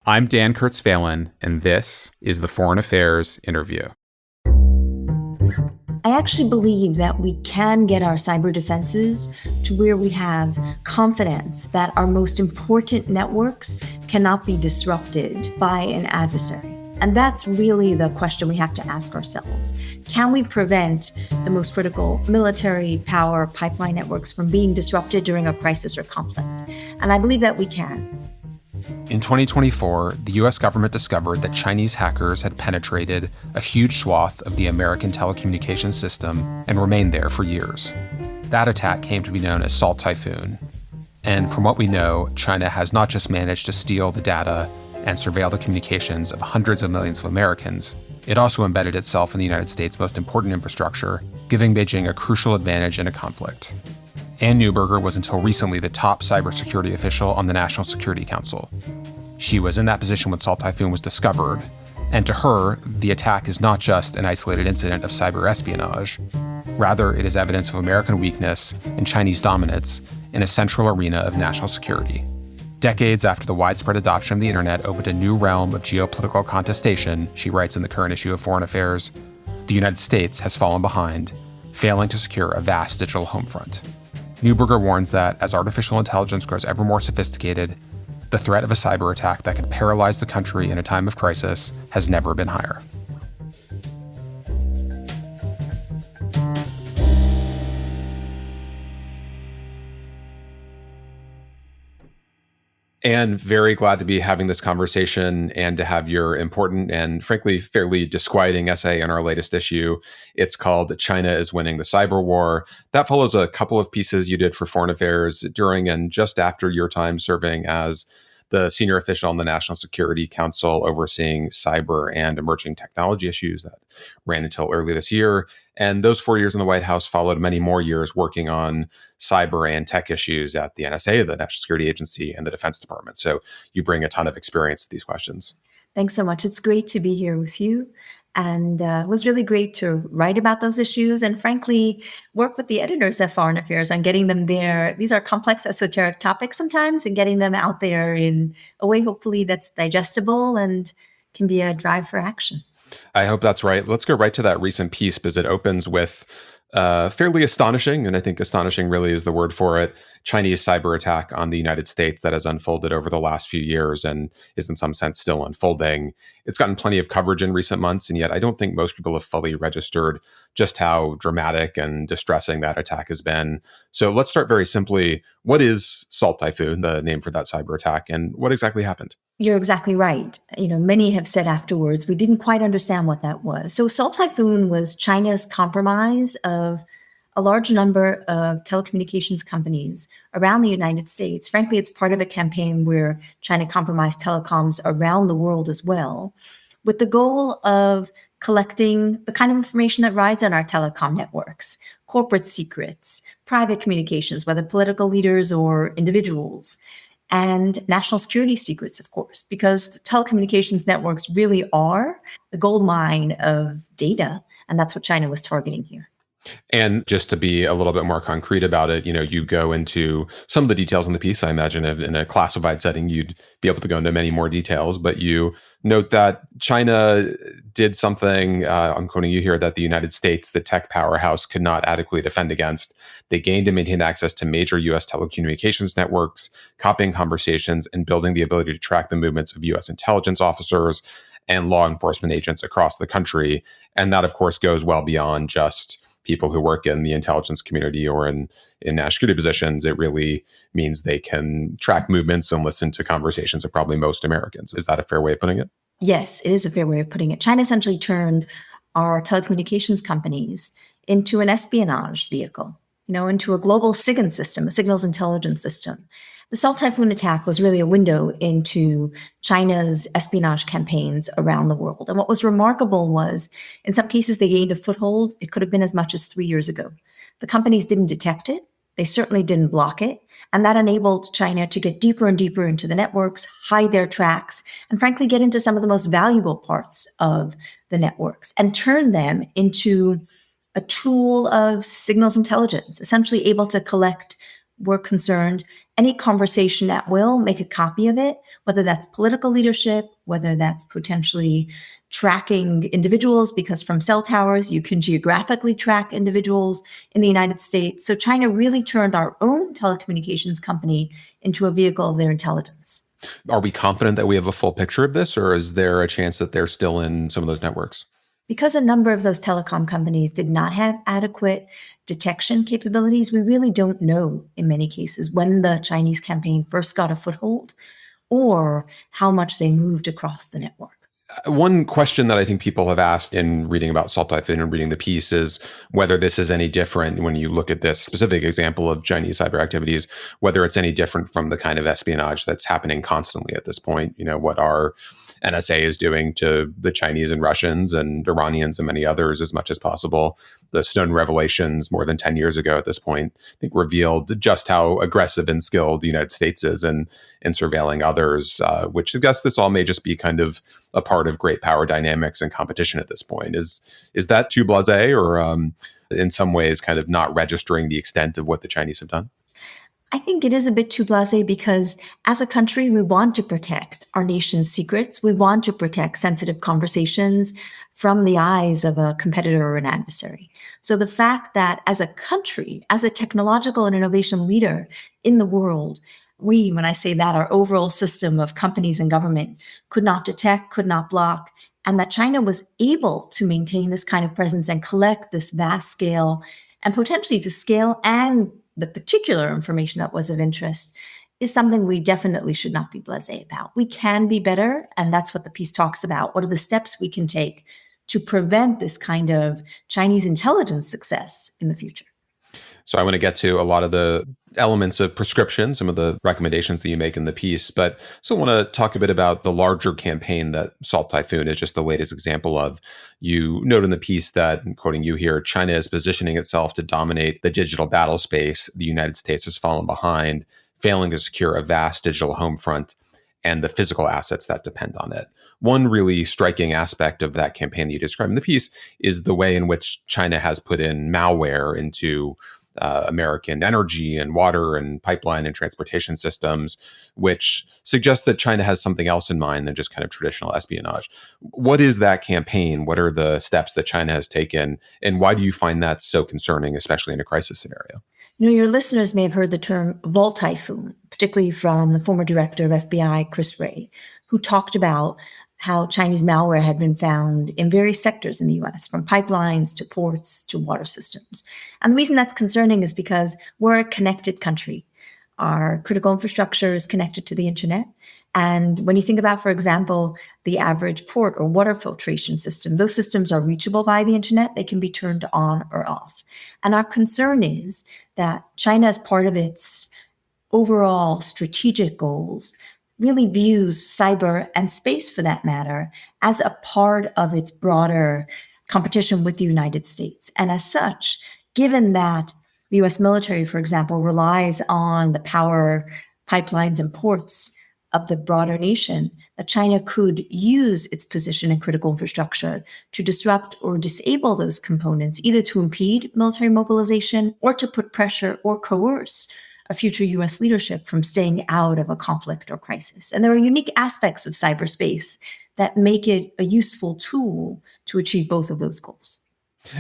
I'm Dan Kurtz-Phelan, and this is the Foreign Affairs Interview. I actually believe that we can get our cyber defenses to where we have confidence that our most important networks cannot be disrupted by an adversary. And that's really the question we have to ask ourselves. Can we prevent the most critical military power pipeline networks from being disrupted during a crisis or conflict? And I believe that we can. In 2024, the U.S. government discovered that Chinese hackers had penetrated a huge swath of the American telecommunications system and remained there for years. That attack came to be known as Salt Typhoon. And from what we know, China has not just managed to steal the data and surveil the communications of hundreds of millions of Americans, it also embedded itself in the United States' most important infrastructure, giving Beijing a crucial advantage in a conflict. Ann Neuberger was until recently the top cybersecurity official on the National Security Council. She was in that position when Salt Typhoon was discovered, and to her, the attack is not just an isolated incident of cyberespionage. Rather, it is evidence of American weakness and Chinese dominance in a central arena of national security. Decades after the widespread adoption of the internet opened a new realm of geopolitical contestation, she writes in the current issue of Foreign Affairs, the United States has fallen behind, failing to secure a vast digital home front. Neuberger warns that as artificial intelligence grows ever more sophisticated, the threat of a cyber attack that could paralyze the country in a time of crisis has never been higher. And very glad to be having this conversation and to have your important and frankly fairly disquieting essay in our latest issue. It's called China is Winning the Cyber War. That follows a couple of pieces you did for Foreign Affairs during and just after your time serving as the senior official on the National Security Council overseeing cyber and emerging technology issues that ran until early this year. And those 4 years in the White House followed many more years working on cyber and tech issues at the NSA, the National Security Agency, and the Defense Department. So you bring a ton of experience to these questions. Thanks so much. It's great to be here with you. And it was really great to write about those issues and frankly, work with the editors at Foreign Affairs on getting them there. These are complex, esoteric topics sometimes, and getting them out there in a way, hopefully, that's digestible and can be a drive for action. I hope that's right. Let's go right to that recent piece because it opens with fairly astonishing, and I think astonishing really is the word for it, Chinese cyber attack on the United States that has unfolded over the last few years and is in some sense still unfolding. It's gotten plenty of coverage in recent months, and yet I don't think most people have fully registered just how dramatic and distressing that attack has been. So let's start very simply. What is Salt Typhoon, the name for that cyber attack, and what exactly happened? You're exactly right. Many have said afterwards, we didn't quite understand what that was. So Salt Typhoon was China's compromise of a large number of telecommunications companies around the United States. Frankly, it's part of a campaign where China compromised telecoms around the world as well, with the goal of collecting the kind of information that rides on our telecom networks, corporate secrets, private communications, whether political leaders or individuals, and national security secrets, of course, because the telecommunications networks really are the gold mine of data. And that's what China was targeting here. And just to be a little bit more concrete about it, you go into some of the details in the piece. I imagine in a classified setting, you'd be able to go into many more details, but you note that China did something, I'm quoting you here, that the United States, the tech powerhouse, could not adequately defend against. They gained and maintained access to major U.S. telecommunications networks, copying conversations, and building the ability to track the movements of U.S. intelligence officers and law enforcement agents across the country. And that, of course, goes well beyond just people who work in the intelligence community or in national security positions. It really means they can track movements and listen to conversations of probably most Americans. Is that a fair way of putting it? Yes, it is a fair way of putting it. China essentially turned our telecommunications companies into an espionage vehicle, into a global SIGINT system, a signals intelligence system. The Salt Typhoon attack was really a window into China's espionage campaigns around the world. And what was remarkable was, in some cases, they gained a foothold. It could have been as much as 3 years ago. The companies didn't detect it. They certainly didn't block it. And that enabled China to get deeper and deeper into the networks, hide their tracks, and frankly, get into some of the most valuable parts of the networks and turn them into a tool of signals intelligence, essentially able to collect, we're concerned, any conversation at will, make a copy of it, whether that's political leadership, whether that's potentially tracking individuals, because from cell towers, you can geographically track individuals in the United States. So China really turned our own telecommunications company into a vehicle of their intelligence. Are we confident that we have a full picture of this, or is there a chance that they're still in some of those networks? Because a number of those telecom companies did not have adequate detection capabilities, we really don't know in many cases when the Chinese campaign first got a foothold or how much they moved across the network. One question that I think people have asked in reading about Salt Typhoon and reading the piece is whether this is any different when you look at this specific example of Chinese cyber activities, whether it's any different from the kind of espionage that's happening constantly at this point. What our NSA is doing to the Chinese and Russians and Iranians and many others as much as possible. The Snowden revelations more than 10 years ago at this point, I think revealed just how aggressive and skilled the United States is in surveilling others, which suggests this all may just be kind of a part of great power dynamics and competition at this point. Is that too blasé, or in some ways kind of not registering the extent of what the Chinese have done? I think it is a bit too blasé because as a country, we want to protect our nation's secrets. We want to protect sensitive conversations from the eyes of a competitor or an adversary. So the fact that as a country, as a technological and innovation leader in the world, we, when I say that, our overall system of companies and government could not detect, could not block, and that China was able to maintain this kind of presence and collect this vast scale and potentially the scale and the particular information that was of interest is something we definitely should not be blasé about. We can be better, and that's what the piece talks about. What are the steps we can take to prevent this kind of Chinese intelligence success in the future? So I want to get to a lot of the elements of prescription, some of the recommendations that you make in the piece, but I also want to talk a bit about the larger campaign that Salt Typhoon is just the latest example of. You note in the piece that, and quoting you here, China is positioning itself to dominate the digital battle space. The United States has fallen behind, failing to secure a vast digital home front and the physical assets that depend on it. One really striking aspect of that campaign that you describe in the piece is the way in which China has put in malware into American energy and water and pipeline and transportation systems, which suggests that China has something else in mind than just kind of traditional espionage. What is that campaign? What are the steps that China has taken? And why do you find that so concerning, especially in a crisis scenario? Your listeners may have heard the term Salt Typhoon, particularly from the former director of FBI, Chris Wray, who talked about how Chinese malware had been found in various sectors in the US, from pipelines to ports to water systems. And the reason that's concerning is because we're a connected country. Our critical infrastructure is connected to the internet. And when you think about, for example, the average port or water filtration system, those systems are reachable via the internet. They can be turned on or off. And our concern is that China, as part of its overall strategic goals, really views cyber and space, for that matter, as a part of its broader competition with the United States. And as such, given that the US military, for example, relies on the power pipelines and ports of the broader nation, that China could use its position in critical infrastructure to disrupt or disable those components, either to impede military mobilization or to put pressure or coerce a future US leadership from staying out of a conflict or crisis. And there are unique aspects of cyberspace that make it a useful tool to achieve both of those goals.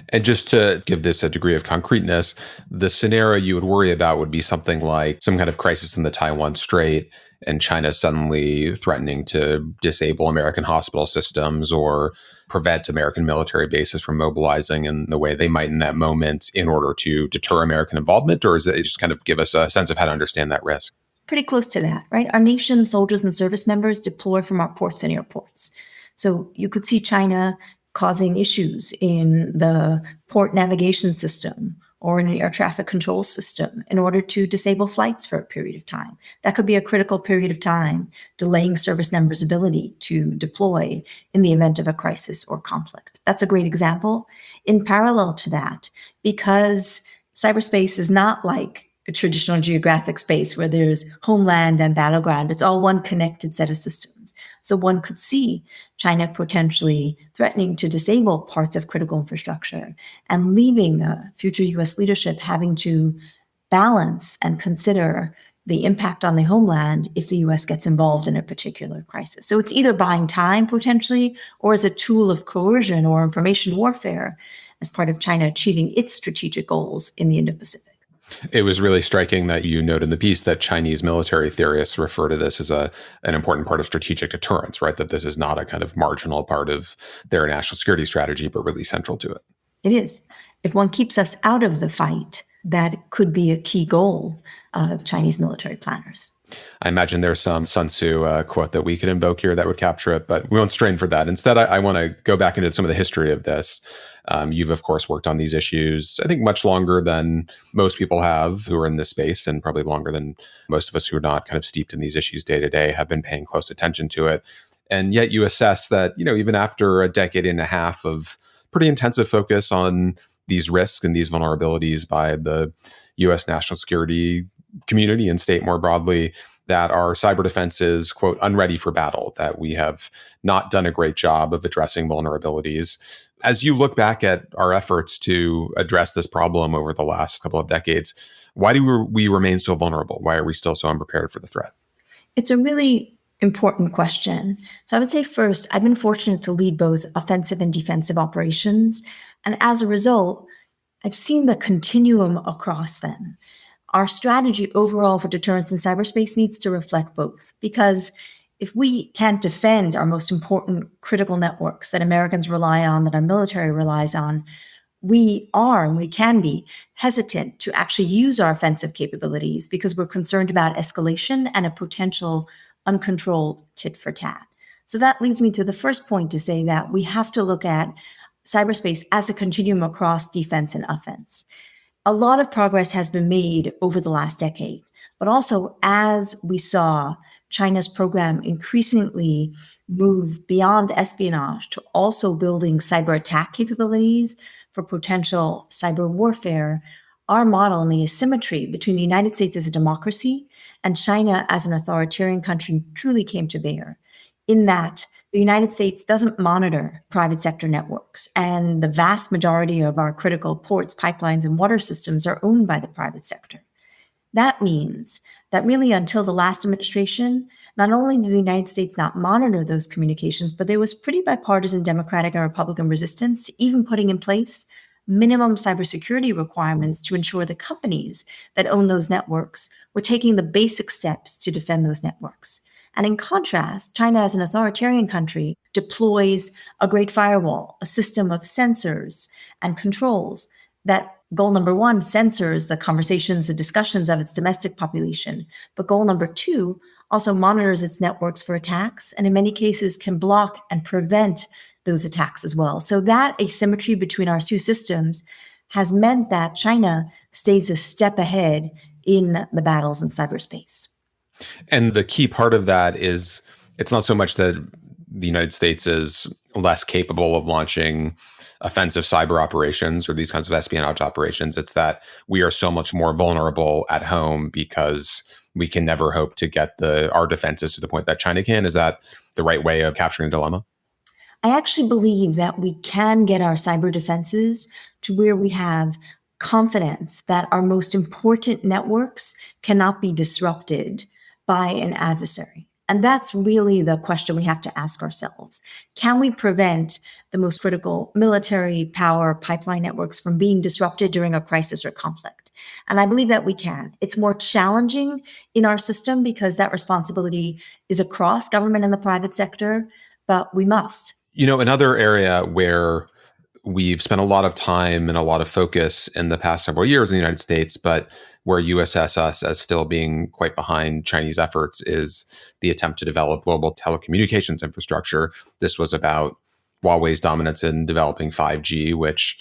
And just to give this a degree of concreteness, the scenario you would worry about would be something like some kind of crisis in the Taiwan Strait and China suddenly threatening to disable American hospital systems or prevent American military bases from mobilizing in the way they might in that moment in order to deter American involvement? Or is it just kind of give us a sense of how to understand that risk? Pretty close to that, right? Our nation's soldiers and service members deploy from our ports and airports. So you could see China causing issues in the port navigation system or in an air traffic control system in order to disable flights for a period of time. That could be a critical period of time, delaying service members' ability to deploy in the event of a crisis or conflict. That's a great example. In parallel to that, because cyberspace is not like a traditional geographic space where there's homeland and battleground, it's all one connected set of systems. So one could see China potentially threatening to disable parts of critical infrastructure and leaving future US leadership having to balance and consider the impact on the homeland if the US gets involved in a particular crisis. So it's either buying time potentially or as a tool of coercion or information warfare as part of China achieving its strategic goals in the Indo-Pacific. It was really striking that you note in the piece that Chinese military theorists refer to this as an important part of strategic deterrence, right? That this is not a kind of marginal part of their national security strategy, but really central to it. It is. If one keeps us out of the fight, that could be a key goal of Chinese military planners. I imagine there's some Sun Tzu quote that we could invoke here that would capture it, but we won't strain for that. Instead, I want to go back into some of the history of this. You've, of course, worked on these issues, I think, much longer than most people have who are in this space, and probably longer than most of us who are not kind of steeped in these issues day to day have been paying close attention to it. And yet you assess that, even after a decade and a half of pretty intensive focus on these risks and these vulnerabilities by the U.S. national security community and state more broadly, that our cyber defense is, quote, unready for battle, that we have not done a great job of addressing vulnerabilities. As you look back at our efforts to address this problem over the last couple of decades, why do we remain so vulnerable? Why are we still so unprepared for the threat? It's a really important question. So I would say first, I've been fortunate to lead both offensive and defensive operations. And as a result, I've seen the continuum across them. Our strategy overall for deterrence in cyberspace needs to reflect both, because if we can't defend our most important critical networks that Americans rely on, that our military relies on, we are and we can be hesitant to actually use our offensive capabilities because we're concerned about escalation and a potential uncontrolled tit for tat. So that leads me to the first point to say that we have to look at cyberspace as a continuum across defense and offense. A lot of progress has been made over the last decade, but also as we saw China's program increasingly move beyond espionage to also building cyber attack capabilities for potential cyber warfare, our model and the asymmetry between the United States as a democracy and China as an authoritarian country truly came to bear, in that the United States doesn't monitor private sector networks, and the vast majority of our critical ports, pipelines, and water systems are owned by the private sector. That means that really until the last administration, not only did the United States not monitor those communications, but there was pretty bipartisan Democratic and Republican resistance to even putting in place minimum cybersecurity requirements to ensure the companies that own those networks were taking the basic steps to defend those networks. And in contrast, China as an authoritarian country deploys a great firewall, a system of sensors and controls that goal number one censors the conversations, the discussions of its domestic population. But goal number two also monitors its networks for attacks, and in many cases can block and prevent those attacks as well. So that asymmetry between our two systems has meant that China stays a step ahead in the battles in cyberspace. And the key part of that is it's not so much that the United States is less capable of launching offensive cyber operations or these kinds of espionage operations. It's that we are so much more vulnerable at home because we can never hope to get our defenses to the point that China can. Is that the right way of capturing the dilemma? I actually believe that we can get our cyber defenses to where we have confidence that our most important networks cannot be disrupted by an adversary. And that's really the question we have to ask ourselves. Can we prevent the most critical military power pipeline networks from being disrupted during a crisis or conflict? And I believe that we can. It's more challenging in our system because that responsibility is across government and the private sector, but we must. Another area where we've spent a lot of time and a lot of focus in the past several years in the United States, but where you assess us as still being quite behind Chinese efforts is the attempt to develop global telecommunications infrastructure. This was about Huawei's dominance in developing 5G, which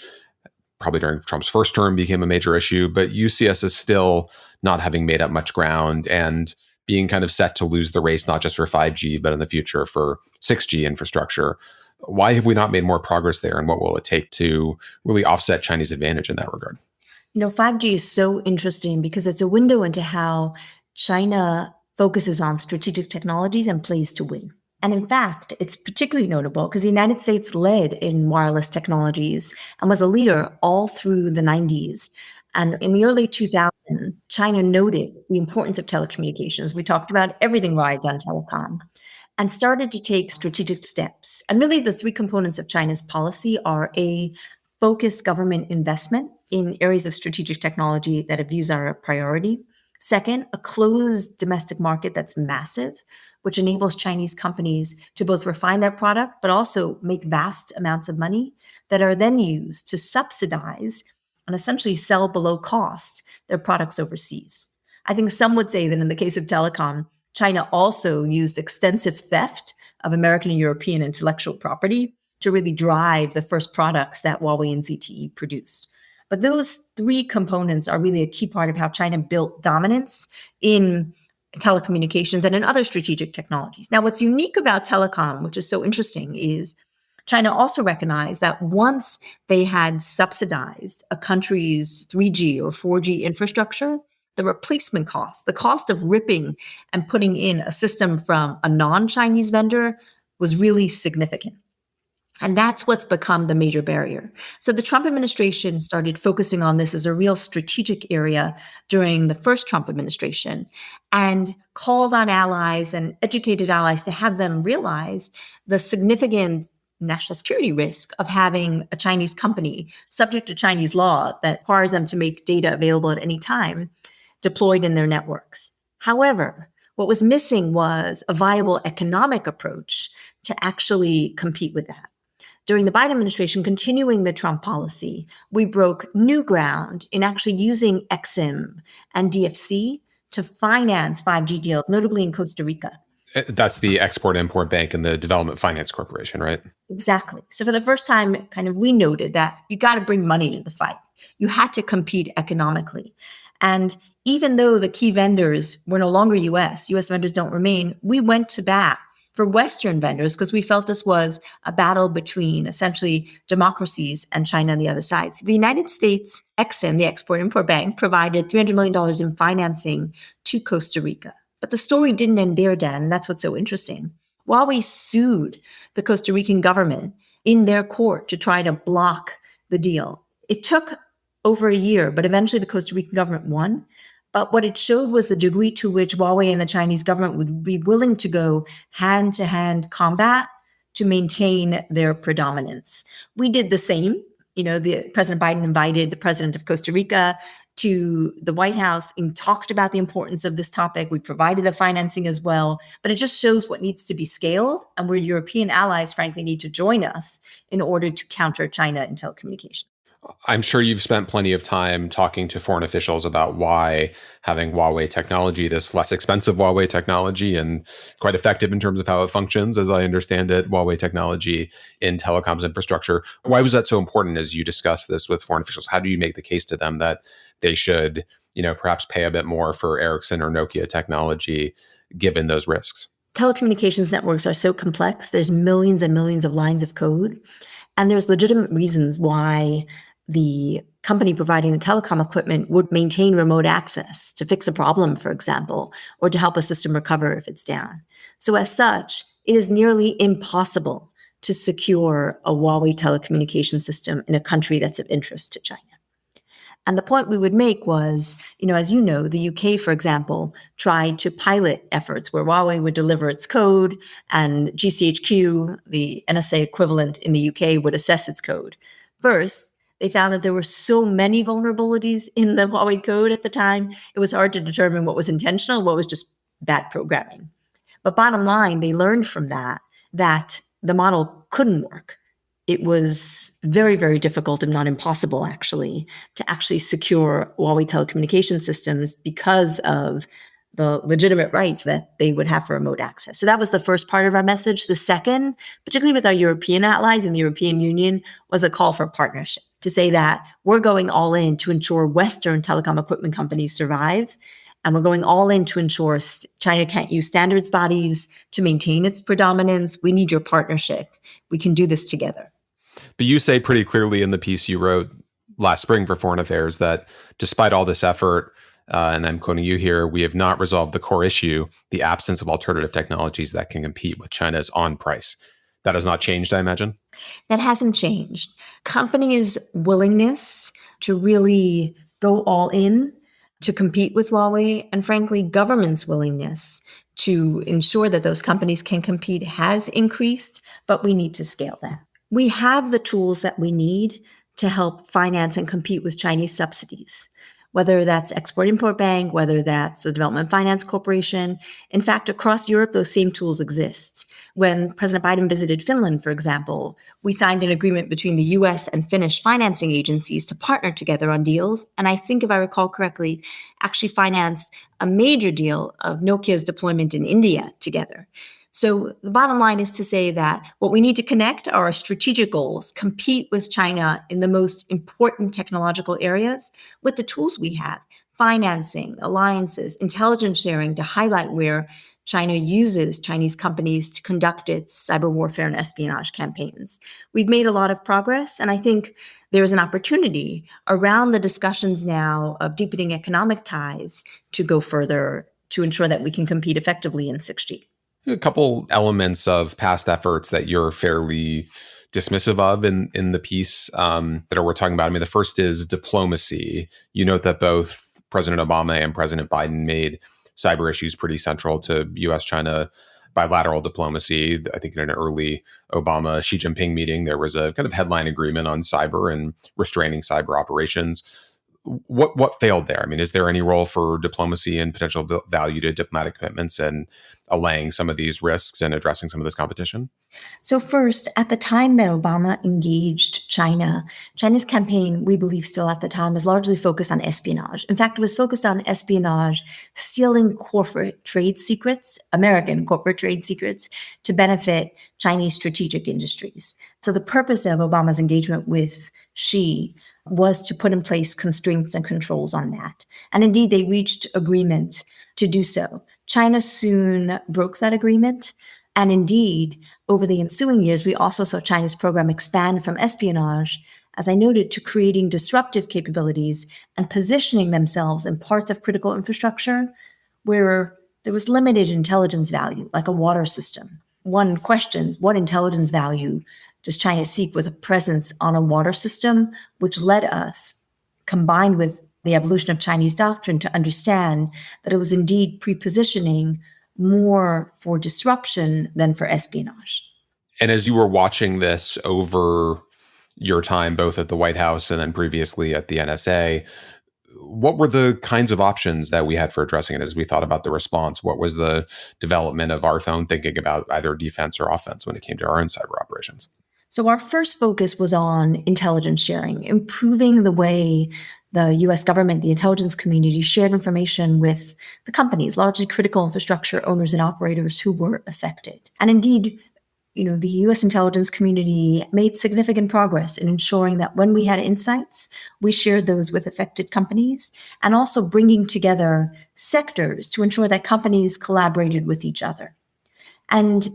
probably during Trump's first term became a major issue, but you see us as still not having made up much ground and being kind of set to lose the race, not just for 5G, but in the future for 6G infrastructure. Why have we not made more progress there, and what will it take to really offset Chinese advantage in that regard? 5G is so interesting because it's a window into how China focuses on strategic technologies and plays to win. And in fact, it's particularly notable because the United States led in wireless technologies and was a leader all through the 90s. And in the early 2000s, China noted the importance of telecommunications. We talked about everything rides on telecom and started to take strategic steps. And really, the three components of China's policy are a focused government investment in areas of strategic technology that it views are a priority. Second, a closed domestic market that's massive, which enables Chinese companies to both refine their product, but also make vast amounts of money that are then used to subsidize and essentially sell below cost their products overseas. I think some would say that in the case of telecom, China also used extensive theft of American and European intellectual property to really drive the first products that Huawei and ZTE produced. But those three components are really a key part of how China built dominance in telecommunications and in other strategic technologies. Now, what's unique about telecom, which is so interesting, is China also recognized that once they had subsidized a country's 3G or 4G infrastructure, the replacement cost, the cost of ripping and putting in a system from a non-Chinese vendor was really significant. And that's what's become the major barrier. So the Trump administration started focusing on this as a real strategic area during the first Trump administration and called on allies and educated allies to have them realize the significant national security risk of having a Chinese company subject to Chinese law that requires them to make data available at any time deployed in their networks. However, what was missing was a viable economic approach to actually compete with that. During the Biden administration, continuing the Trump policy, we broke new ground in actually using Exim and DFC to finance 5G deals, notably in Costa Rica. That's the Export-Import Bank and the Development Finance Corporation, right? Exactly. So for the first time, we noted that you got to bring money to the fight. You had to compete economically. And even though the key vendors were no longer US vendors don't remain, we went to bat for Western vendors because we felt this was a battle between essentially democracies and China on the other side. So the United States Exim, the Export-Import Bank, provided $300 million in financing to Costa Rica. But the story didn't end there, Dan, and that's what's so interesting. Huawei sued the Costa Rican government in their court to try to block the deal. It took over a year, but eventually the Costa Rican government won. But what it showed was the degree to which Huawei and the Chinese government would be willing to go hand-to-hand combat to maintain their predominance. We did the same. President Biden invited the president of Costa Rica to the White House and talked about the importance of this topic. We provided the financing as well, but it just shows what needs to be scaled and where European allies, frankly, need to join us in order to counter China in telecommunications. I'm sure you've spent plenty of time talking to foreign officials about why having Huawei technology, this less expensive Huawei technology and quite effective in terms of how it functions, as I understand it, Huawei technology in telecoms infrastructure. Why was that so important as you discuss this with foreign officials? How do you make the case to them that they should, perhaps pay a bit more for Ericsson or Nokia technology given those risks? Telecommunications networks are so complex. There's millions and millions of lines of code. And there's legitimate reasons why the company providing the telecom equipment would maintain remote access to fix a problem, for example, or to help a system recover if it's down. So as such, it is nearly impossible to secure a Huawei telecommunication system in a country that's of interest to China. And the point we would make was, as you know, the UK, for example, tried to pilot efforts where Huawei would deliver its code and GCHQ, the NSA equivalent in the UK, would assess its code. First, they found that there were so many vulnerabilities in the Huawei code at the time, it was hard to determine what was intentional and what was just bad programming. But bottom line, they learned from that the model couldn't work. It was very, very difficult, if not impossible, actually, to actually secure Huawei telecommunication systems because of the legitimate rights that they would have for remote access. So that was the first part of our message. The second, particularly with our European allies in the European Union, was a call for partnership to say that we're going all in to ensure Western telecom equipment companies survive. And we're going all in to ensure China can't use standards bodies to maintain its predominance. We need your partnership. We can do this together. But you say pretty clearly in the piece you wrote last spring for Foreign Affairs that despite all this effort, and I'm quoting you here, we have not resolved the core issue, the absence of alternative technologies that can compete with China's on price. That has not changed, I imagine? That hasn't changed. Companies' willingness to really go all in to compete with Huawei, and frankly, government's willingness to ensure that those companies can compete has increased, but we need to scale that. We have the tools that we need to help finance and compete with Chinese subsidies, whether that's Export-Import Bank, whether that's the Development Finance Corporation. In fact, across Europe, those same tools exist. When President Biden visited Finland, for example, we signed an agreement between the US and Finnish financing agencies to partner together on deals. And I think, if I recall correctly, actually financed a major deal of Nokia's deployment in India together. So the bottom line is to say that what we need to connect are our strategic goals, compete with China in the most important technological areas with the tools we have, financing, alliances, intelligence sharing to highlight where China uses Chinese companies to conduct its cyber warfare and espionage campaigns. We've made a lot of progress, and I think there is an opportunity around the discussions now of deepening economic ties to go further to ensure that we can compete effectively in 6G. A couple elements of past efforts that you're fairly dismissive of in the piece that we're talking about. I mean, the first is diplomacy. You note that both President Obama and President Biden made cyber issues pretty central to U.S.-China bilateral diplomacy. I think in an early Obama Xi Jinping meeting, there was a kind of headline agreement on cyber and restraining cyber operations. What failed there? I mean, is there any role for diplomacy and potential value to diplomatic commitments and allaying some of these risks and addressing some of this competition? So first, at the time that Obama engaged China, China's campaign, we believe still at the time, was largely focused on espionage. In fact, it was focused on espionage, stealing corporate trade secrets, American corporate trade secrets, to benefit Chinese strategic industries. So the purpose of Obama's engagement with Xi was to put in place constraints and controls on that. And indeed, they reached agreement to do so. China soon broke that agreement. And indeed, over the ensuing years, we also saw China's program expand from espionage, as I noted, to creating disruptive capabilities and positioning themselves in parts of critical infrastructure where there was limited intelligence value, like a water system. One question, what intelligence value does China seek with a presence on a water system, which led us, combined with the evolution of Chinese doctrine, to understand that it was indeed prepositioning more for disruption than for espionage. And as you were watching this over your time, both at the White House and then previously at the NSA, what were the kinds of options that we had for addressing it as we thought about the response? What was the development of our own thinking about either defense or offense when it came to our own cyber operations? So our first focus was on intelligence sharing, improving the way the US government, the intelligence community shared information with the companies, largely critical infrastructure owners and operators who were affected. And indeed, the US intelligence community made significant progress in ensuring that when we had insights, we shared those with affected companies, and also bringing together sectors to ensure that companies collaborated with each other. And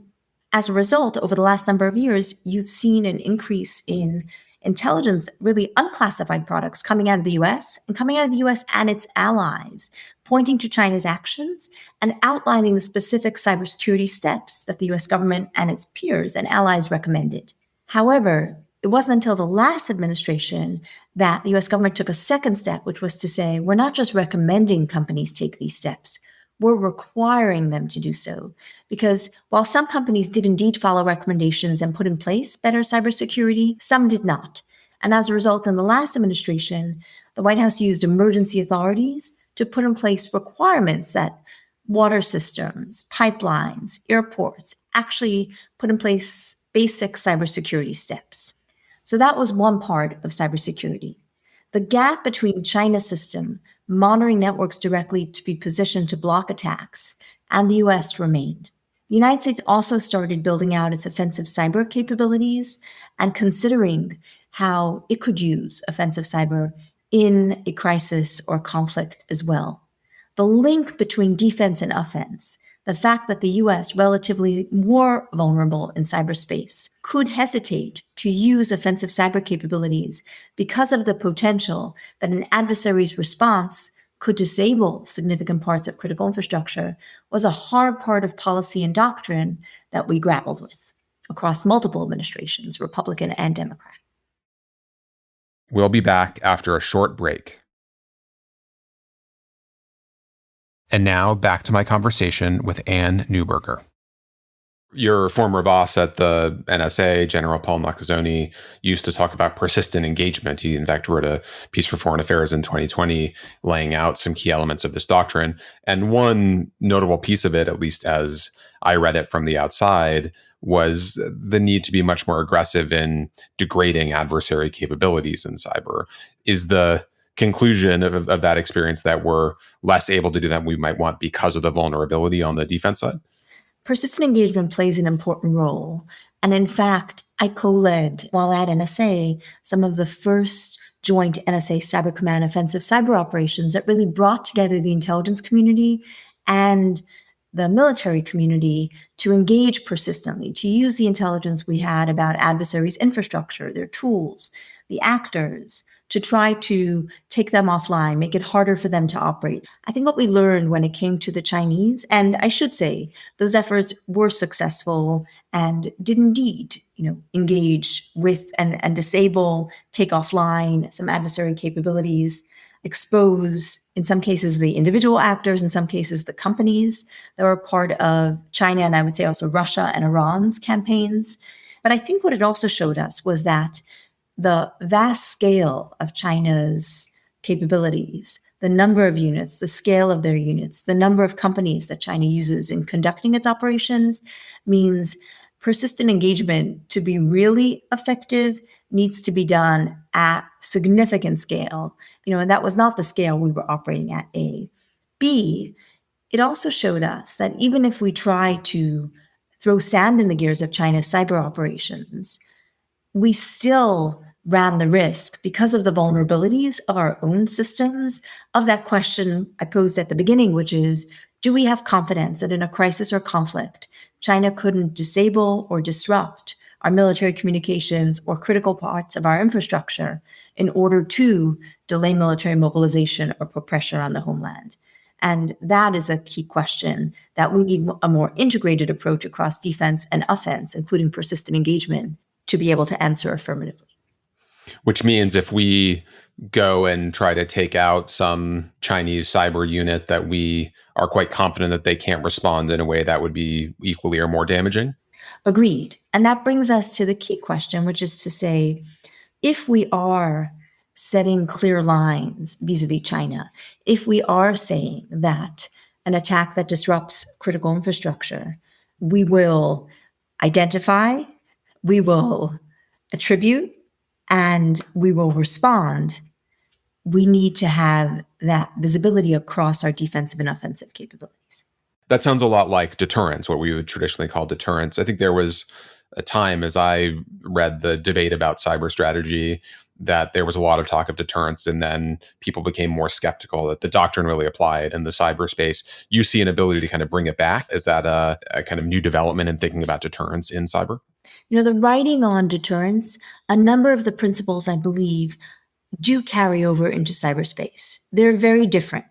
as a result, over the last number of years, you've seen an increase in intelligence, really unclassified products coming out of the US and coming out of the US and its allies, pointing to China's actions and outlining the specific cybersecurity steps that the US government and its peers and allies recommended. However, it wasn't until the last administration that the US government took a second step, which was to say, we're not just recommending companies take these steps, we're requiring them to do so. Because while some companies did indeed follow recommendations and put in place better cybersecurity, some did not. And as a result, in the last administration, the White House used emergency authorities to put in place requirements that water systems, pipelines, airports actually put in place basic cybersecurity steps. So that was one part of cybersecurity. The gap between China's system, monitoring networks directly to be positioned to block attacks, and the US remained. The United States also started building out its offensive cyber capabilities and considering how it could use offensive cyber in a crisis or conflict as well. The link between defense and offense, the fact that the US, relatively more vulnerable in cyberspace, could hesitate to use offensive cyber capabilities because of the potential that an adversary's response could disable significant parts of critical infrastructure, was a hard part of policy and doctrine that we grappled with across multiple administrations, Republican and Democrat. We'll be back after a short break. And now back to my conversation with Anne Neuberger. Your former boss at the NSA, General Paul Nakazone, used to talk about persistent engagement. He, in fact, wrote a piece for Foreign Affairs in 2020 laying out some key elements of this doctrine. And one notable piece of it, at least as I read it from the outside, was the need to be much more aggressive in degrading adversary capabilities in cyber. Is the conclusion of that experience that we're less able to do that we might want because of the vulnerability on the defense side? Persistent engagement plays an important role. And in fact, I co-led, while at NSA, some of the first joint NSA Cyber Command offensive cyber operations that really brought together the intelligence community and the military community to engage persistently, to use the intelligence we had about adversaries' infrastructure, their tools, the actors, to try to take them offline, make it harder for them to operate. I think what we learned when it came to the Chinese, and I should say those efforts were successful and did indeed, engage with and disable, take offline some adversary capabilities, expose, in some cases, the individual actors, in some cases, the companies that were part of China, and I would say also Russia and Iran's campaigns. But I think what it also showed us was that the vast scale of China's capabilities, the number of units, the scale of their units, the number of companies that China uses in conducting its operations means persistent engagement, to be really effective, needs to be done at significant scale. And that was not the scale we were operating at, A. B, it also showed us that even if we try to throw sand in the gears of China's cyber operations, we still ran the risk, because of the vulnerabilities of our own systems, of that question I posed at the beginning, which is, do we have confidence that in a crisis or conflict, China couldn't disable or disrupt our military communications or critical parts of our infrastructure in order to delay military mobilization or put pressure on the homeland? And that is a key question that we need a more integrated approach across defense and offense, including persistent engagement, to be able to answer affirmatively. Which means if we go and try to take out some Chinese cyber unit that we are quite confident that they can't respond in a way that would be equally or more damaging? Agreed. And that brings us to the key question, which is to say, if we are setting clear lines vis-a-vis China, if we are saying that an attack that disrupts critical infrastructure, we will identify, we will attribute, and we will respond, we need to have that visibility across our defensive and offensive capabilities. That sounds a lot like deterrence, what we would traditionally call deterrence. I think there was a time, as I read the debate about cyber strategy, that there was a lot of talk of deterrence, and then people became more skeptical that the doctrine really applied in the cyberspace. You see an ability to kind of bring it back. Is that a kind of new development in thinking about deterrence in cyber? The writing on deterrence, a number of the principles, I believe, do carry over into cyberspace. They're very different.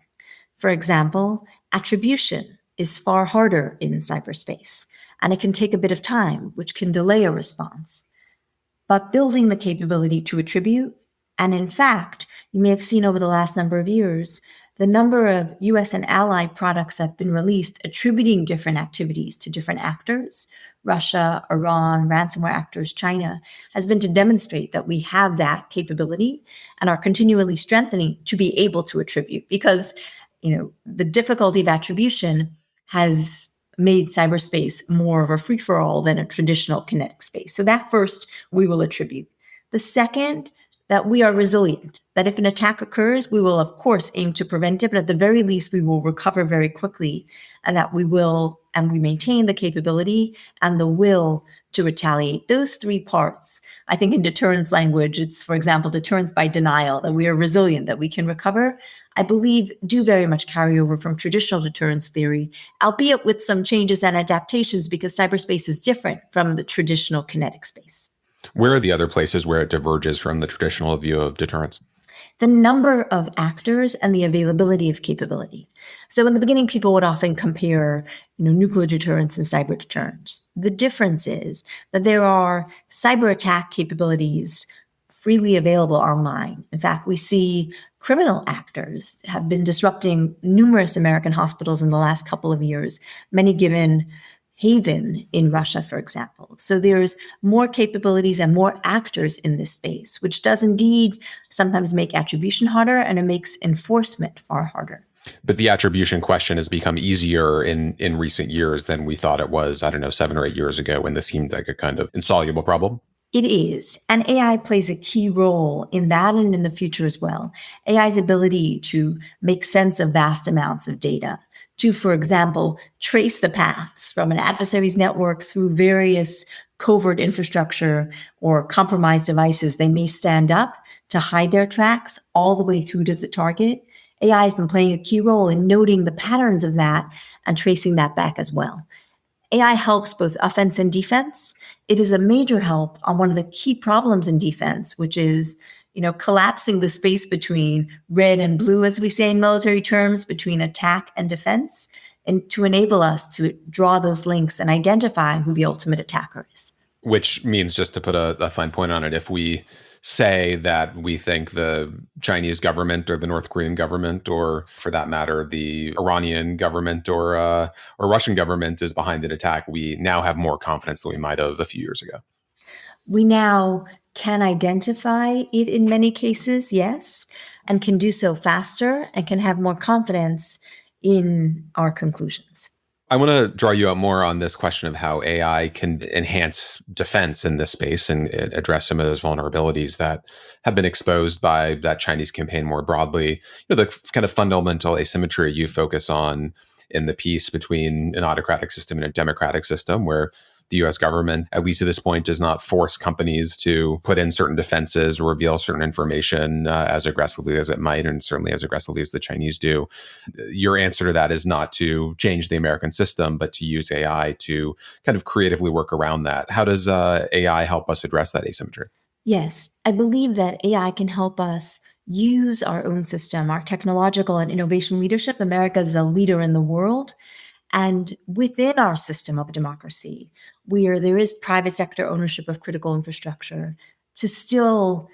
For example, attribution is far harder in cyberspace, and it can take a bit of time, which can delay a response. But building the capability to attribute, and in fact, you may have seen over the last number of years, the number of US and ally products that have been released attributing different activities to different actors, Russia, Iran, ransomware actors, China, has been to demonstrate that we have that capability and are continually strengthening to be able to attribute, because the difficulty of attribution has made cyberspace more of a free-for-all than a traditional kinetic space. So that first, we will attribute. The second, that we are resilient, that if an attack occurs, we will, of course, aim to prevent it, but at the very least, we will recover very quickly, and that we will, and we maintain the capability and the will to retaliate. Those three parts, I think in deterrence language, it's, for example, deterrence by denial, that we are resilient, that we can recover, I believe do very much carry over from traditional deterrence theory, albeit with some changes and adaptations, because cyberspace is different from the traditional kinetic space. Where are the other places where it diverges from the traditional view of deterrence? The number of actors and the availability of capability. So in the beginning, people would often compare, nuclear deterrence and cyber deterrence. The difference is that there are cyber attack capabilities freely available online. In fact, we see criminal actors have been disrupting numerous American hospitals in the last couple of years, many given haven in Russia, for example. So there's more capabilities and more actors in this space, which does indeed sometimes make attribution harder, and it makes enforcement far harder. But the attribution question has become easier in recent years than we thought it was, I don't know, 7 or 8 years ago, when this seemed like a kind of insoluble problem. It is. And AI plays a key role in that and in the future as well. AI's ability to make sense of vast amounts of data, to, for example, trace the paths from an adversary's network through various covert infrastructure or compromised devices they may stand up to hide their tracks all the way through to the target. AI has been playing a key role in noting the patterns of that and tracing that back as well. AI helps both offense and defense. It is a major help on one of the key problems in defense, which is, collapsing the space between red and blue, as we say in military terms, between attack and defense, and to enable us to draw those links and identify who the ultimate attacker is. Which means, just to put a fine point on it, if we say that we think the Chinese government or the North Korean government, or for that matter, the Iranian government or Russian government is behind an attack, we now have more confidence than we might have a few years ago. We now can identify it in many cases, yes, and can do so faster and can have more confidence in our conclusions. I want to draw you out more on this question of how AI can enhance defense in this space and address some of those vulnerabilities that have been exposed by that Chinese campaign more broadly. The kind of fundamental asymmetry you focus on in the piece between an autocratic system and a democratic system, where the US government, at least at this point, does not force companies to put in certain defenses or reveal certain information as aggressively as it might, and certainly as aggressively as the Chinese do. Your answer to that is not to change the American system, but to use AI to kind of creatively work around that. How does AI help us address that asymmetry? Yes, I believe that AI can help us use our own system, our technological and innovation leadership. America is a leader in the world. And within our system of democracy, where there is private sector ownership of critical infrastructure, to still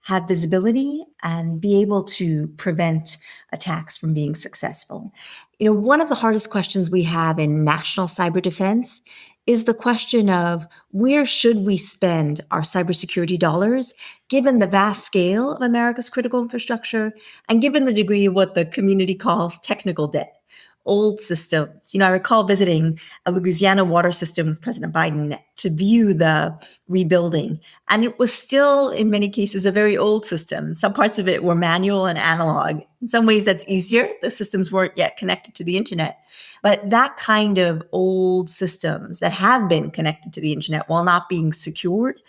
have visibility and be able to prevent attacks from being successful. One of the hardest questions we have in national cyber defense is the question of where should we spend our cybersecurity dollars, given the vast scale of America's critical infrastructure and given the degree of what the community calls technical debt. Old systems. I recall visiting a Louisiana water system with President Biden to view the rebuilding. And it was still, in many cases, a very old system. Some parts of it were manual and analog. In some ways, that's easier. The systems weren't yet connected to the internet. But that kind of old systems that have been connected to the internet while not being secured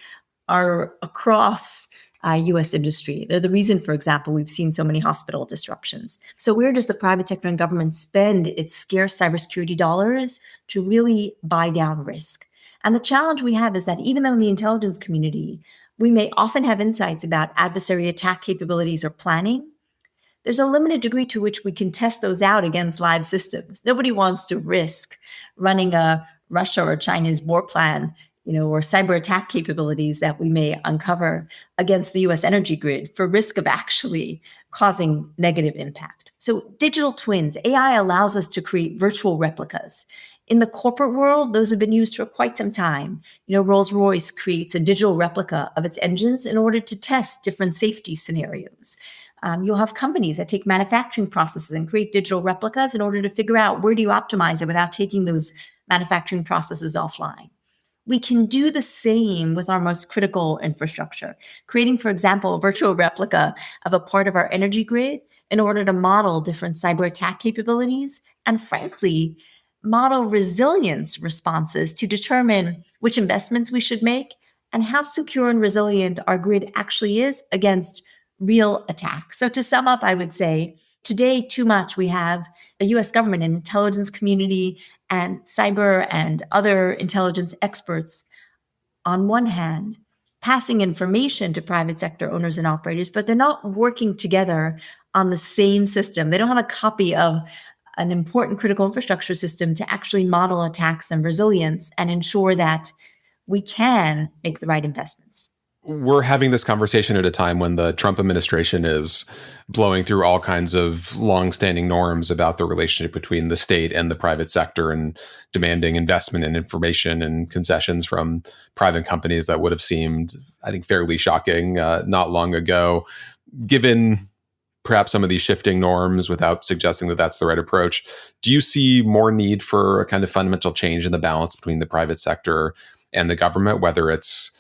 are across U.S. industry. They're the reason, for example, we've seen so many hospital disruptions. So where does the private sector and government spend its scarce cybersecurity dollars to really buy down risk? And the challenge we have is that even though in the intelligence community, we may often have insights about adversary attack capabilities or planning, there's a limited degree to which we can test those out against live systems. Nobody wants to risk running a Russia or China's war plan or cyber attack capabilities that we may uncover against the US energy grid for risk of actually causing negative impact. So digital twins, AI allows us to create virtual replicas. In the corporate world, those have been used for quite some time. Rolls-Royce creates a digital replica of its engines in order to test different safety scenarios. You'll have companies that take manufacturing processes and create digital replicas in order to figure out where do you optimize it without taking those manufacturing processes offline. We can do the same with our most critical infrastructure, creating, for example, a virtual replica of a part of our energy grid in order to model different cyber attack capabilities and, frankly, model resilience responses to determine which investments we should make and how secure and resilient our grid actually is against real attacks. So to sum up, I would say today, too much, we have a US government and intelligence community and cyber and other intelligence experts, on one hand, passing information to private sector owners and operators, but they're not working together on the same system. They don't have a copy of an important critical infrastructure system to actually model attacks and resilience and ensure that we can make the right investments. We're having this conversation at a time when the Trump administration is blowing through all kinds of longstanding norms about the relationship between the state and the private sector and demanding investment in information and concessions from private companies that would have seemed, I think, fairly shocking not long ago. Given perhaps some of these shifting norms, without suggesting that that's the right approach, do you see more need for a kind of fundamental change in the balance between the private sector and the government, whether it's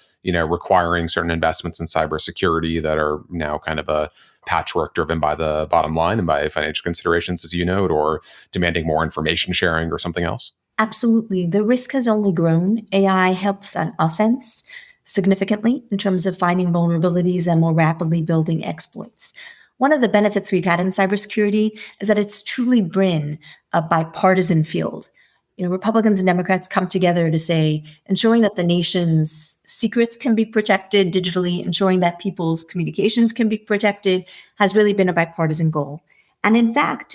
requiring certain investments in cybersecurity that are now kind of a patchwork driven by the bottom line and by financial considerations, as you note, or demanding more information sharing or something else? Absolutely. The risk has only grown. AI helps on offense significantly in terms of finding vulnerabilities and more rapidly building exploits. One of the benefits we've had in cybersecurity is that it's truly been a bipartisan field. Republicans and Democrats come together to say, ensuring that the nation's secrets can be protected digitally, ensuring that people's communications can be protected, has really been a bipartisan goal. And in fact,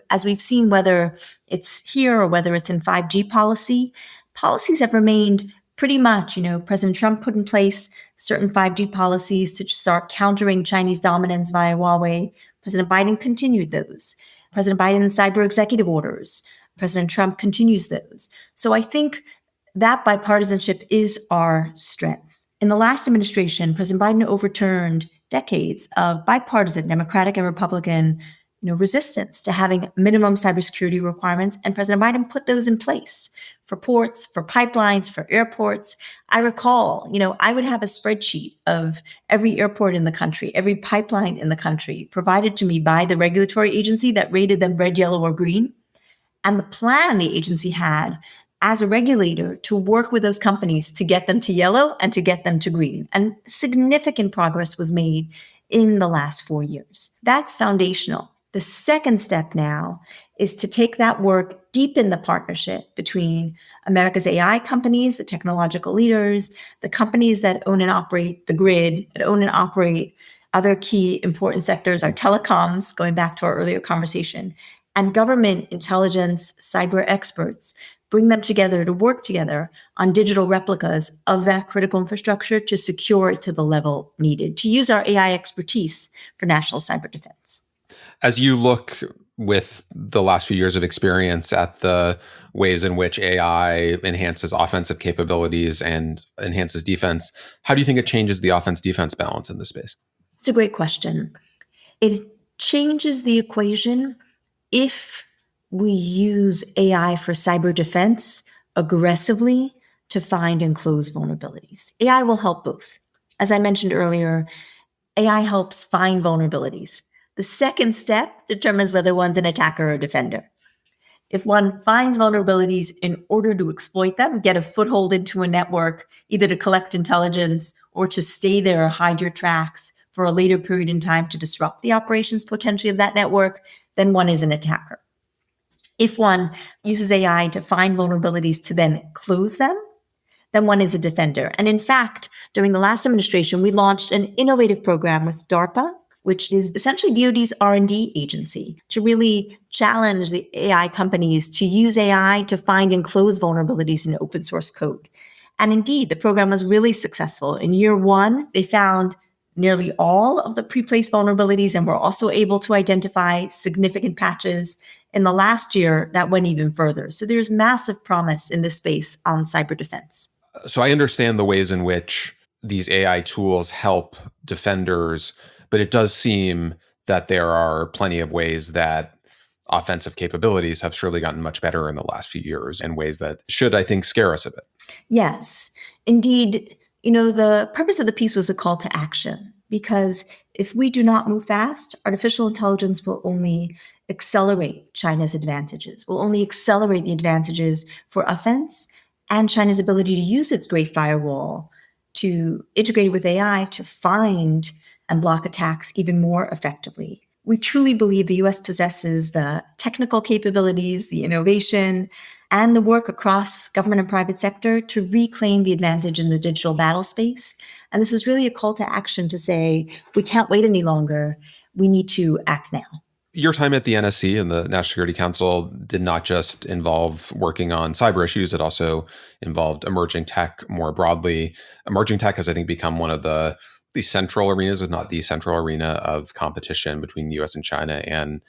as we've seen, whether it's here or whether it's in 5G policies have remained pretty much, President Trump put in place certain 5G policies to start countering Chinese dominance via Huawei. President Biden continued those. President Biden's cyber executive orders. President Trump continues those. So I think that bipartisanship is our strength. In the last administration, President Biden overturned decades of bipartisan Democratic and Republican resistance to having minimum cybersecurity requirements, and President Biden put those in place for ports, for pipelines, for airports. I recall, I would have a spreadsheet of every airport in the country, every pipeline in the country provided to me by the regulatory agency that rated them red, yellow, or green. And the plan the agency had as a regulator to work with those companies to get them to yellow and to get them to green. And significant progress was made in the last 4 years. That's foundational. The second step now is to take that work, deepen the partnership between America's AI companies, the technological leaders, the companies that own and operate the grid, that own and operate other key important sectors, our telecoms, going back to our earlier conversation, and government intelligence cyber experts, bring them together to work together on digital replicas of that critical infrastructure to secure it to the level needed, to use our AI expertise for national cyber defense. As you look with the last few years of experience at the ways in which AI enhances offensive capabilities and enhances defense, how do you think it changes the offense-defense balance in this space? It's a great question. It changes the equation if we use AI for cyber defense aggressively to find and close vulnerabilities. AI will help both. As I mentioned earlier, AI helps find vulnerabilities. The second step determines whether one's an attacker or a defender. If one finds vulnerabilities in order to exploit them, get a foothold into a network, either to collect intelligence or to stay there or hide your tracks for a later period in time to disrupt the operations potentially of that network, then one is an attacker. If one uses AI to find vulnerabilities to then close them, then one is a defender. And in fact, during the last administration, we launched an innovative program with DARPA, which is essentially DoD's R&D agency, to really challenge the AI companies to use AI to find and close vulnerabilities in open source code. And indeed, the program was really successful. In year one, they found nearly all of the pre-placed vulnerabilities and were also able to identify significant patches. In the last year, that went even further. So there's massive promise in this space on cyber defense. So I understand the ways in which these AI tools help defenders, but it does seem that there are plenty of ways that offensive capabilities have surely gotten much better in the last few years in ways that should, I think, scare us a bit. Yes, indeed. The purpose of the piece was a call to action, because if we do not move fast, artificial intelligence will only accelerate China's advantages, will only accelerate the advantages for offense and China's ability to use its Great Firewall to integrate with AI to find and block attacks even more effectively. We truly believe the US possesses the technical capabilities, the innovation, and the work across government and private sector to reclaim the advantage in the digital battle space. And this is really a call to action to say, we can't wait any longer. We need to act now. Your time at the NSC and the National Security Council did not just involve working on cyber issues, it also involved emerging tech more broadly. Emerging tech has, I think, become one of the central arenas, if not the central arena of competition between the US and China and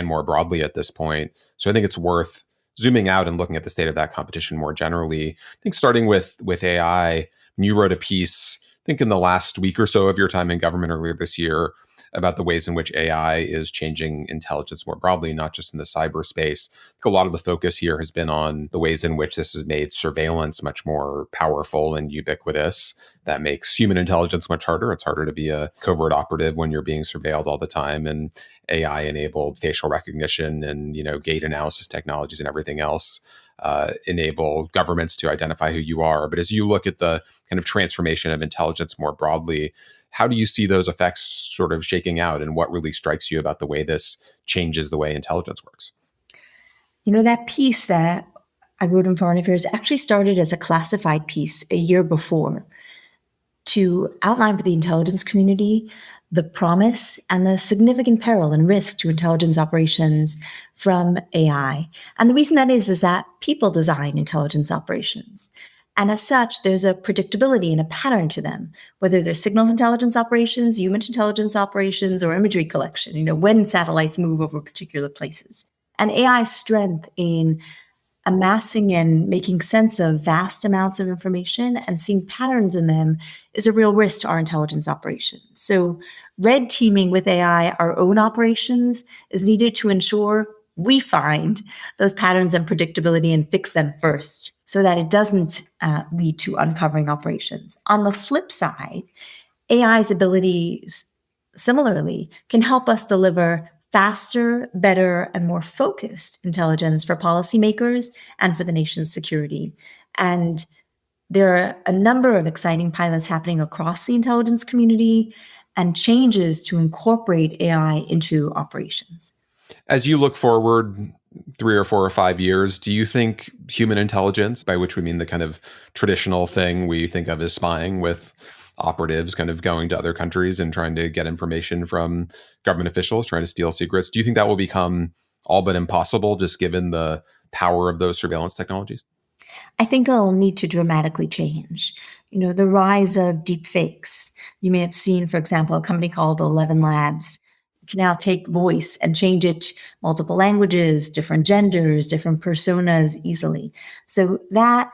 more broadly at this point. So I think it's worth zooming out and looking at the state of that competition more generally. I think starting with AI, you wrote a piece, I think in the last week or so of your time in government earlier this year, about the ways in which AI is changing intelligence more broadly, not just in the cyberspace. I think a lot of the focus here has been on the ways in which this has made surveillance much more powerful and ubiquitous. That makes human intelligence much harder. It's harder to be a covert operative when you're being surveilled all the time. And AI-enabled facial recognition and gait analysis technologies and everything else enable governments to identify who you are. But as you look at the kind of transformation of intelligence more broadly, how do you see those effects sort of shaking out, and what really strikes you about the way this changes the way intelligence works? That piece that I wrote in Foreign Affairs actually started as a classified piece a year before to outline for the intelligence community the promise and the significant peril and risk to intelligence operations from AI. And the reason that is that people design intelligence operations. And as such, there's a predictability and a pattern to them, whether they're signals intelligence operations, human intelligence operations, or imagery collection, when satellites move over particular places. And AI's strength in amassing and making sense of vast amounts of information and seeing patterns in them is a real risk to our intelligence operations. So red teaming with AI, our own operations, is needed to ensure we find those patterns and predictability and fix them first so that it doesn't lead to uncovering operations. On the flip side, AI's abilities similarly can help us deliver faster, better, and more focused intelligence for policymakers and for the nation's security. And there are a number of exciting pilots happening across the intelligence community and changes to incorporate AI into operations. As you look forward 3 or 4 or 5 years, do you think human intelligence, by which we mean the kind of traditional thing we think of as spying with operatives kind of going to other countries and trying to get information from government officials, trying to steal secrets, do you think that will become all but impossible just given the power of those surveillance technologies? I think it'll need to dramatically change. The rise of deep fakes. You may have seen, for example, a company called 11 Labs can now take voice and change it multiple languages, different genders, different personas easily. So that,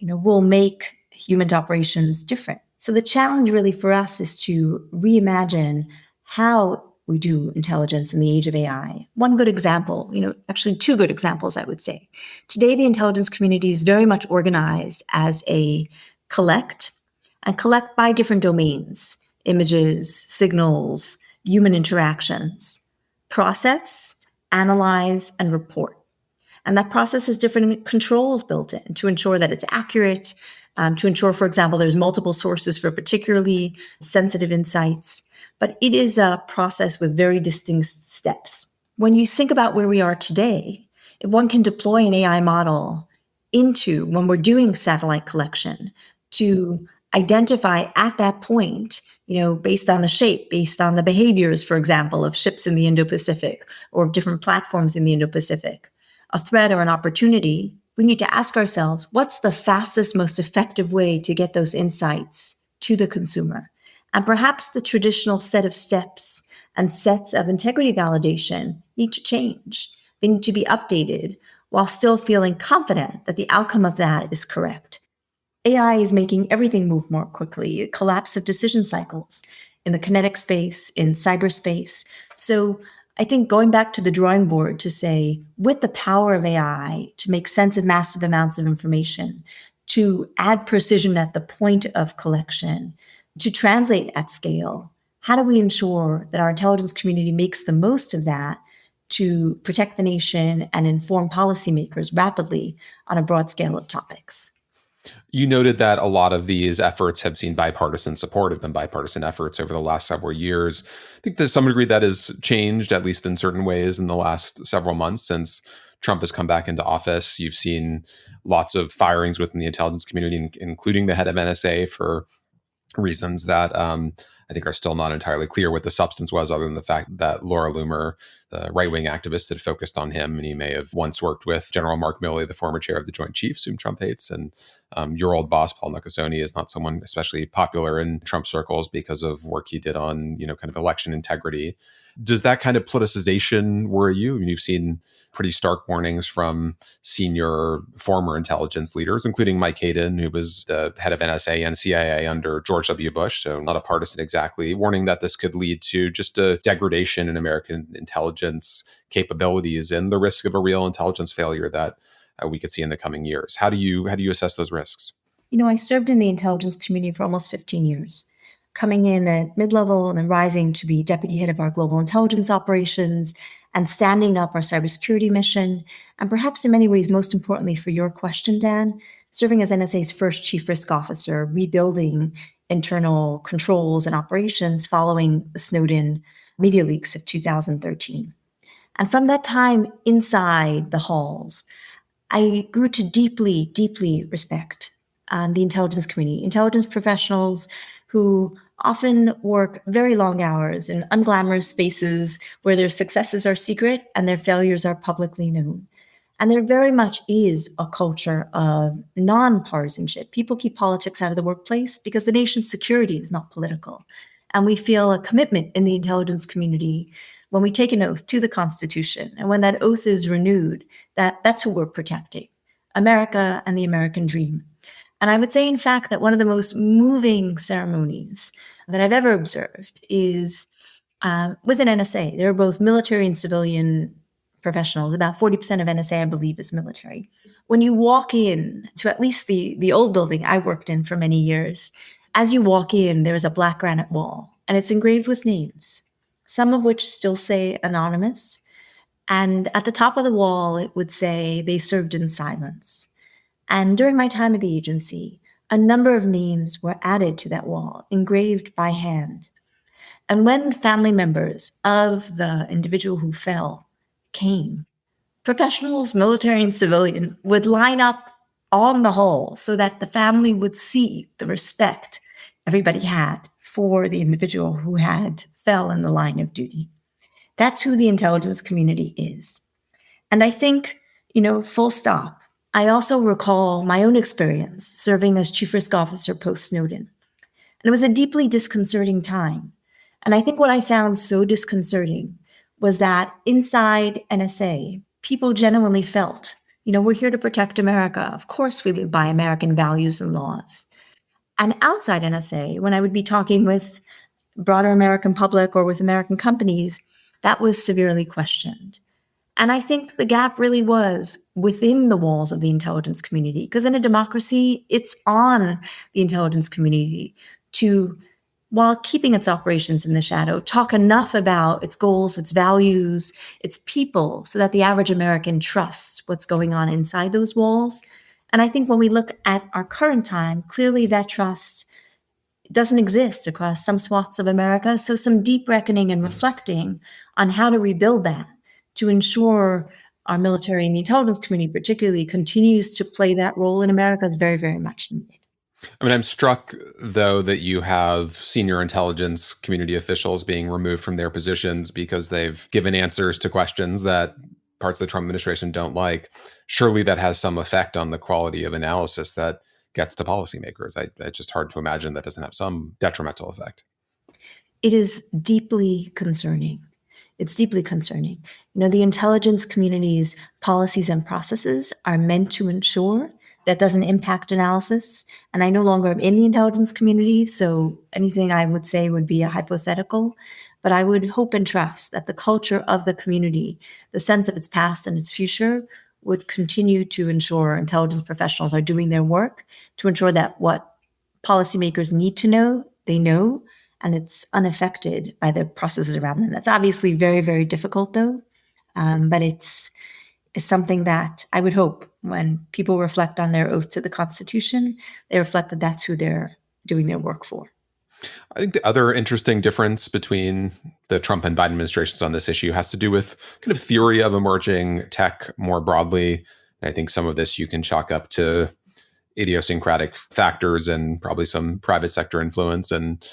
will make human operations different. So the challenge really for us is to reimagine how we do intelligence in the age of AI. One good example, actually two good examples, I would say. Today, the intelligence community is very much organized as a collect by different domains: images, signals, human interactions, process, analyze, and report. And that process has different controls built in to ensure that it's accurate, to ensure, for example, there's multiple sources for particularly sensitive insights. But it is a process with very distinct steps. When you think about where we are today, if one can deploy an AI model into when we're doing satellite collection to identify at that point, based on the shape, based on the behaviors, for example, of ships in the Indo-Pacific or of different platforms in the Indo-Pacific, a threat or an opportunity, we need to ask ourselves, what's the fastest, most effective way to get those insights to the consumer? And perhaps the traditional set of steps and sets of integrity validation need to change. They need to be updated while still feeling confident that the outcome of that is correct. AI is making everything move more quickly, a collapse of decision cycles in the kinetic space, in cyberspace. So I think going back to the drawing board to say, with the power of AI to make sense of massive amounts of information, to add precision at the point of collection, to translate at scale, how do we ensure that our intelligence community makes the most of that to protect the nation and inform policymakers rapidly on a broad scale of topics? You noted that a lot of these efforts have seen bipartisan support, have been bipartisan efforts over the last several years. I think to some degree that has changed, at least in certain ways, in the last several months since Trump has come back into office. You've seen lots of firings within the intelligence community, including the head of NSA for reasons that I think are still not entirely clear what the substance was, other than the fact that Laura Loomer, the right-wing activist, had focused on him, and he may have once worked with General Mark Milley, the former chair of the Joint Chiefs, whom Trump hates. And your old boss, Paul Nakasone, is not someone especially popular in Trump circles because of work he did on, kind of election integrity. Does that kind of politicization worry you? I mean, you've seen pretty stark warnings from senior former intelligence leaders, including Mike Hayden, who was the head of NSA and CIA under George W. Bush, so not a partisan exactly, warning that this could lead to just a degradation in American intelligence capabilities and the risk of a real intelligence failure that we could see in the coming years. How do you assess those risks? I served in the intelligence community for almost 15 years, coming in at mid-level and then rising to be deputy head of our global intelligence operations and standing up our cybersecurity mission. And perhaps in many ways, most importantly for your question, Dan, serving as NSA's first chief risk officer, rebuilding internal controls and operations following the Snowden media leaks of 2013. And from that time inside the halls, I grew to deeply, deeply respect the intelligence community, intelligence professionals who often work very long hours in unglamorous spaces where their successes are secret and their failures are publicly known. And there very much is a culture of nonpartisanship. People keep politics out of the workplace because the nation's security is not political. And we feel a commitment in the intelligence community when we take an oath to the Constitution. And when that oath is renewed, that's who we're protecting, America and the American dream. And I would say, in fact, that one of the most moving ceremonies that I've ever observed is within NSA. There are both military and civilian professionals. About 40% of NSA, I believe, is military. When you walk in to at least the old building I worked in for many years, as you walk in, there's a black granite wall, and it's engraved with names, some of which still say anonymous. And at the top of the wall, it would say they served in silence. And during my time at the agency, a number of names were added to that wall, engraved by hand. And when family members of the individual who fell came, professionals, military and civilian, would line up on the hall so that the family would see the respect everybody had for the individual who had fell in the line of duty. That's who the intelligence community is. And I think, full stop. I also recall my own experience serving as chief risk officer post-Snowden. And it was a deeply disconcerting time. And I think what I found so disconcerting was that inside NSA, people genuinely felt, we're here to protect America. Of course, we live by American values and laws. And outside NSA, when I would be talking with broader American public or with American companies, that was severely questioned. And I think the gap really was within the walls of the intelligence community, because in a democracy, it's on the intelligence community to, while keeping its operations in the shadow, talk enough about its goals, its values, its people, so that the average American trusts what's going on inside those walls. And I think when we look at our current time, clearly that trust doesn't exist across some swaths of America. So some deep reckoning and reflecting on how to rebuild that to ensure our military and the intelligence community particularly continues to play that role in America is very, very much needed. I mean, I'm struck, though, that you have senior intelligence community officials being removed from their positions because they've given answers to questions that parts of the Trump administration don't like. Surely that has some effect on the quality of analysis that gets to policymakers. It's just hard to imagine that doesn't have some detrimental effect. It is deeply concerning. It's deeply concerning. The intelligence community's policies and processes are meant to ensure that doesn't impact analysis. And I no longer am in the intelligence community, so anything I would say would be a hypothetical. But I would hope and trust that the culture of the community, the sense of its past and its future, would continue to ensure intelligence professionals are doing their work to ensure that what policymakers need to know, they know, and it's unaffected by the processes around them. That's obviously very, very difficult, though. But it's something that I would hope when people reflect on their oath to the Constitution, they reflect that that's who they're doing their work for. I think the other interesting difference between the Trump and Biden administrations on this issue has to do with kind of theory of emerging tech more broadly. And I think some of this you can chalk up to idiosyncratic factors and probably some private sector influence and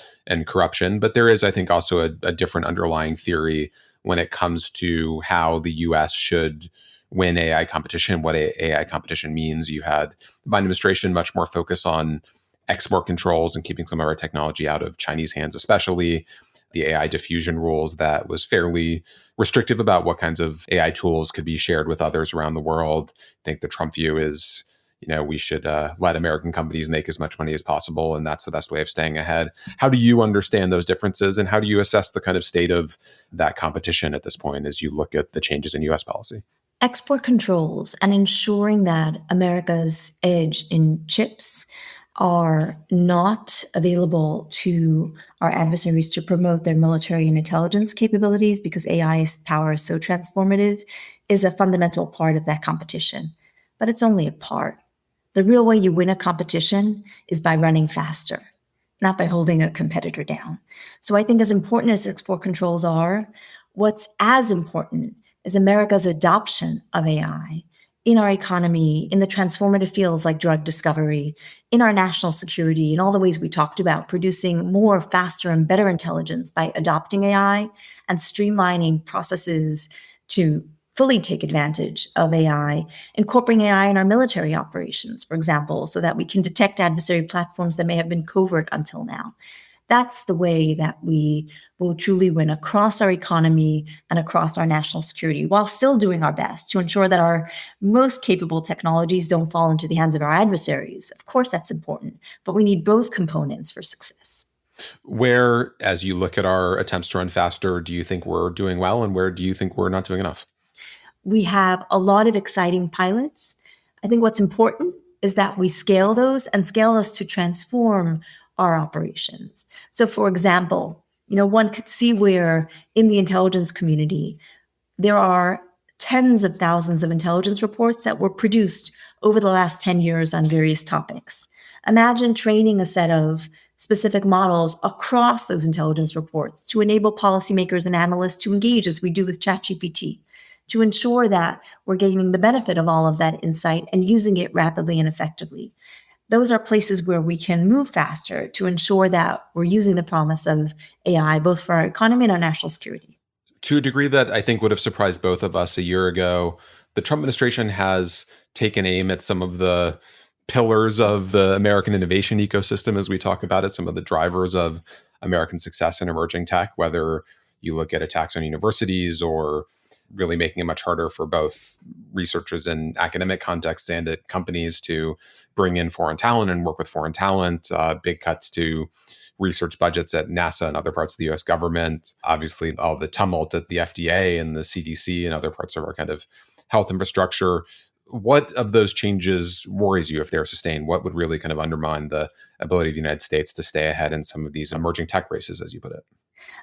corruption. But there is, I think, also a different underlying theory when it comes to how the US should win AI competition, what AI competition means. You had the Biden administration much more focus on export controls and keeping some of our technology out of Chinese hands, especially the AI diffusion rules that was fairly restrictive about what kinds of AI tools could be shared with others around the world. I think the Trump view is, we should let American companies make as much money as possible, and that's the best way of staying ahead. How do you understand those differences, and how do you assess the kind of state of that competition at this point as you look at the changes in U.S. policy? Export controls and ensuring that America's edge in chips are not available to our adversaries to promote their military and intelligence capabilities because AI's power is so transformative is a fundamental part of that competition. But it's only a part. The real way you win a competition is by running faster, not by holding a competitor down. So I think as important as export controls are, what's as important is America's adoption of AI in our economy, in the transformative fields like drug discovery, in our national security, in all the ways we talked about, producing more, faster, and better intelligence by adopting AI and streamlining processes to fully take advantage of AI, incorporating AI in our military operations, for example, so that we can detect adversary platforms that may have been covert until now. That's the way that we will truly win across our economy and across our national security, while still doing our best to ensure that our most capable technologies don't fall into the hands of our adversaries. Of course, that's important, but we need both components for success. Where, as you look at our attempts to run faster, do you think we're doing well, and where do you think we're not doing enough? We have a lot of exciting pilots. I think what's important is that we scale those and scale us to transform our operations. So for example, one could see where in the intelligence community, there are tens of thousands of intelligence reports that were produced over the last 10 years on various topics. Imagine training a set of specific models across those intelligence reports to enable policymakers and analysts to engage as we do with ChatGPT, to ensure that we're gaining the benefit of all of that insight and using it rapidly and effectively. Those are places where we can move faster to ensure that we're using the promise of AI, both for our economy and our national security. To a degree that I think would have surprised both of us a year ago, the Trump administration has taken aim at some of the pillars of the American innovation ecosystem, as we talk about it, some of the drivers of American success in emerging tech, whether you look at attacks on universities or really making it much harder for both researchers in academic contexts and at companies to bring in foreign talent and work with foreign talent, big cuts to research budgets at NASA and other parts of the US government, obviously all the tumult at the FDA and the CDC and other parts of our kind of health infrastructure. What of those changes worries you if they're sustained? What would really kind of undermine the ability of the United States to stay ahead in some of these emerging tech races, as you put it?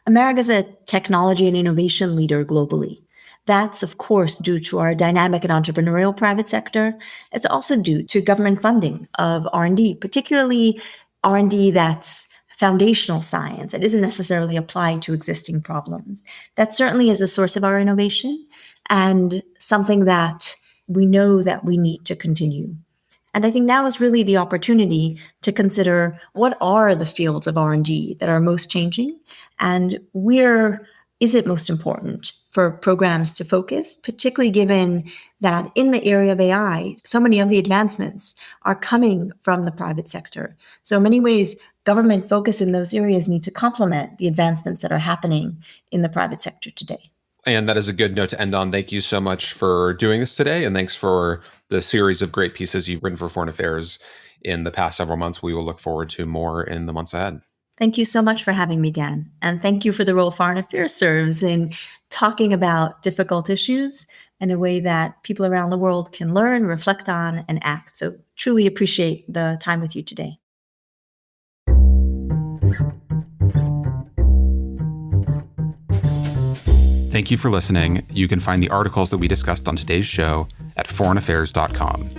America's a technology and innovation leader globally. That's, of course, due to our dynamic and entrepreneurial private sector. It's also due to government funding of R&D, particularly R&D that's foundational science. It isn't necessarily applied to existing problems. That certainly is a source of our innovation and something that we know that we need to continue. And I think now is really the opportunity to consider what are the fields of R&D that are most changing and where is it most important for programs to focus, particularly given that in the area of AI, so many of the advancements are coming from the private sector. So in many ways, government focus in those areas need to complement the advancements that are happening in the private sector today. And that is a good note to end on. Thank you so much for doing this today. And thanks for the series of great pieces you've written for Foreign Affairs in the past several months. We will look forward to more in the months ahead. Thank you so much for having me, Dan. And thank you for the role Foreign Affairs serves in talking about difficult issues in a way that people around the world can learn, reflect on, and act. So truly appreciate the time with you today. Thank you for listening. You can find the articles that we discussed on today's show at foreignaffairs.com.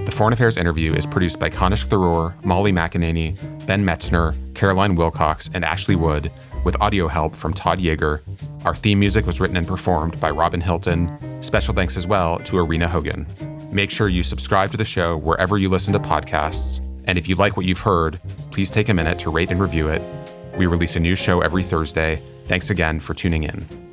The Foreign Affairs interview is produced by Kanish Tharoor, Molly McEnany, Ben Metzner, Caroline Wilcox, and Ashley Wood, with audio help from Todd Yeager. Our theme music was written and performed by Robin Hilton. Special thanks as well to Arena Hogan. Make sure you subscribe to the show wherever you listen to podcasts. And if you like what you've heard, please take a minute to rate and review it. We release a new show every Thursday. Thanks again for tuning in.